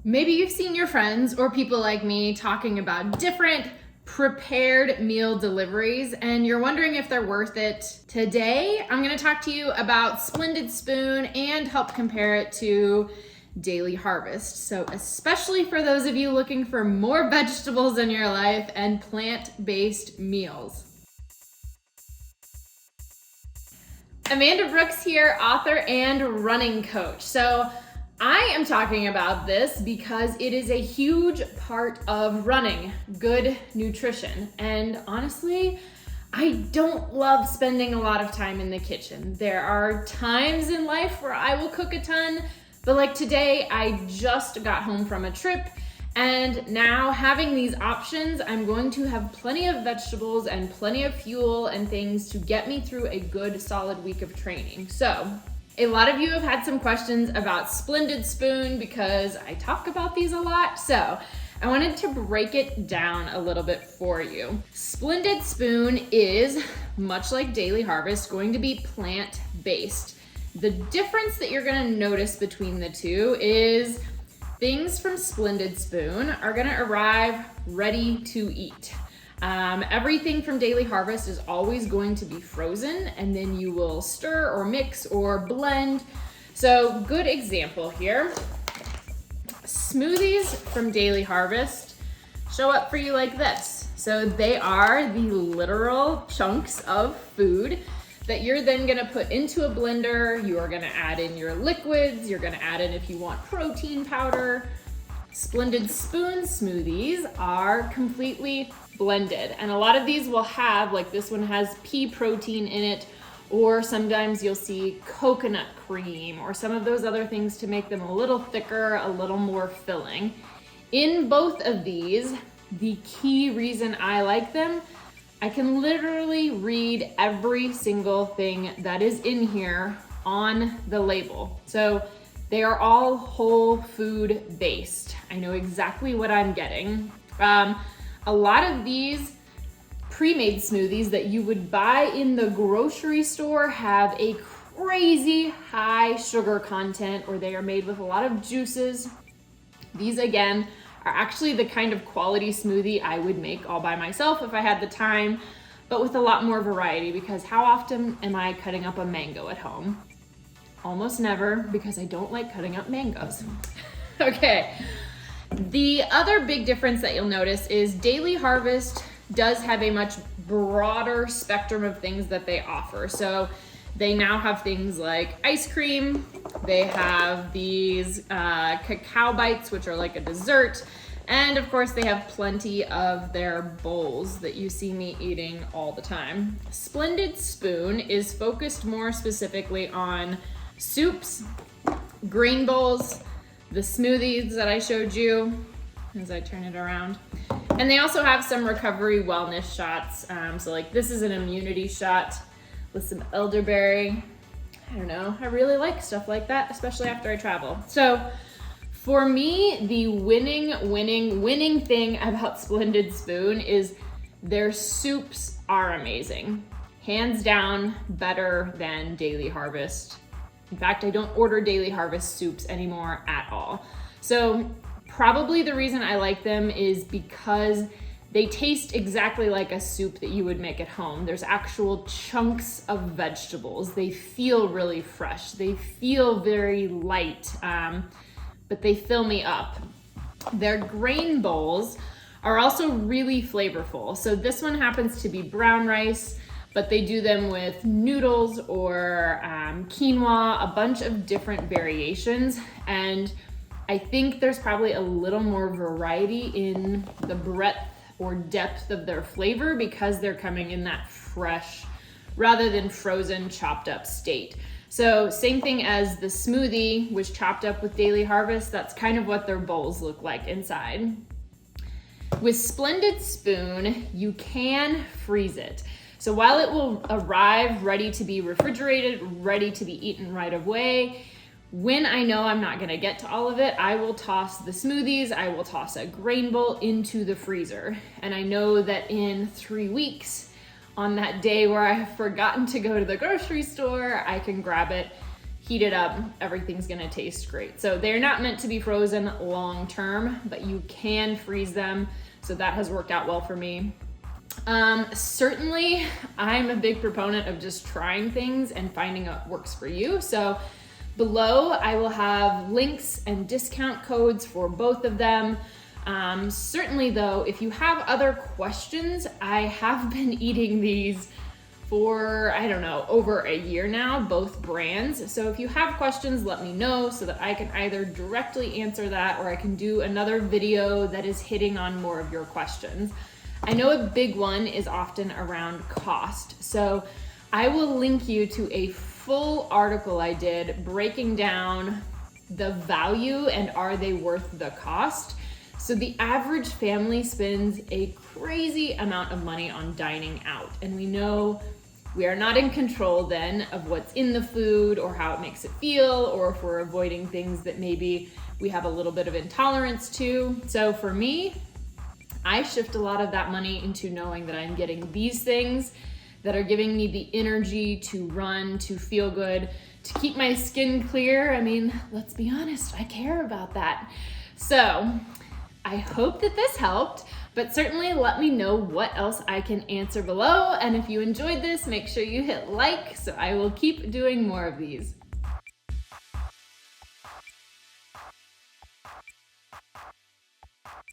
Maybe you've seen your friends or people like me talking about different prepared meal deliveries and you're wondering if they're worth it. Today, I'm gonna talk to you about Splendid Spoon and help compare it to Daily Harvest. So especially for those of you looking for more vegetables in your life and plant-based meals. Amanda Brooks here, author and running coach. So I am talking about this because it is a huge part of running, good nutrition. And honestly, I don't love spending a lot of time in the kitchen. There are times in life where I will cook a ton, but like today, I just got home from a trip and now having these options, I'm going to have plenty of vegetables and plenty of fuel and things to get me through a good solid week of training. So a lot of you have had some questions about Splendid Spoon because I talk about these a lot. So I wanted to break it down a little bit for you. Splendid Spoon is, much like Daily Harvest, going to be plant-based. The difference that you're gonna notice between the two is things from Splendid Spoon are gonna arrive ready to eat. Everything from Daily Harvest is always going to be frozen and then you will stir or mix or blend. So good example here. Smoothies from Daily Harvest show up for you like this. So they are the literal chunks of food that you're then gonna put into a blender. You are gonna add in your liquids. You're gonna add in if you want protein powder. Splendid Spoon smoothies are completely blended. And a lot of these will have, like this one has pea protein in it, or sometimes you'll see coconut cream or some of those other things to make them a little thicker, a little more filling. In both of these, the key reason I like them, I can literally read every single thing that is in here on the label. So they are all whole food based. I know exactly what I'm getting. A lot of these pre-made smoothies that you would buy in the grocery store have a crazy high sugar content, or they are made with a lot of juices. These again are actually the kind of quality smoothie I would make all by myself if I had the time, but with a lot more variety, because how often am I cutting up a mango at home? Almost never, because I don't like cutting up mangoes. Okay, the other big difference that you'll notice is Daily Harvest does have a much broader spectrum of things that they offer. So they now have things like ice cream. They have these cacao bites, which are like a dessert. And of course they have plenty of their bowls that you see me eating all the time. Splendid Spoon is focused more specifically on soups, grain bowls, the smoothies that I showed you as I turn it around. And they also have some recovery wellness shots. So like this is an immunity shot with some elderberry. I don't know, I really like stuff like that, especially after I travel. So for me, the winning thing about Splendid Spoon is their soups are amazing. Hands down, better than Daily Harvest. In fact, I don't order Daily Harvest soups anymore at all. So probably the reason I like them is because they taste exactly like a soup that you would make at home. There's actual chunks of vegetables. They feel really fresh. They feel very light, but they fill me up. Their grain bowls are also really flavorful. So this one happens to be brown rice, but they do them with noodles or quinoa, a bunch of different variations. And I think there's probably a little more variety in the breadth or depth of their flavor because they're coming in that fresh rather than frozen, chopped up state. So same thing as the smoothie was chopped up with Daily Harvest. That's kind of what their bowls look like inside. With Splendid Spoon, you can freeze it. So while it will arrive ready to be refrigerated, ready to be eaten right away, when I know I'm not gonna get to all of it, I will toss the smoothies, I will toss a grain bowl into the freezer. And I know that in 3 weeks, on that day where I have forgotten to go to the grocery store, I can grab it, heat it up, everything's gonna taste great. So they're not meant to be frozen long term, but you can freeze them. So that has worked out well for me. Certainly, I'm a big proponent of just trying things and finding what works for you. So below, I will have links and discount codes for both of them. Certainly though, if you have other questions, I have been eating these for, I don't know, over a year now, both brands. So if you have questions, let me know so that I can either directly answer that or I can do another video that is hitting on more of your questions. I know a big one is often around cost. So I will link you to a full article I did breaking down the value and are they worth the cost. So the average family spends a crazy amount of money on dining out. And we know we are not in control then of what's in the food or how it makes it feel, or if we're avoiding things that maybe we have a little bit of intolerance to. So for me, I shift a lot of that money into knowing that I'm getting these things that are giving me the energy to run, to feel good, to keep my skin clear. I mean, let's be honest, I care about that. So I hope that this helped, but certainly let me know what else I can answer below. And if you enjoyed this, make sure you hit like so I will keep doing more of these.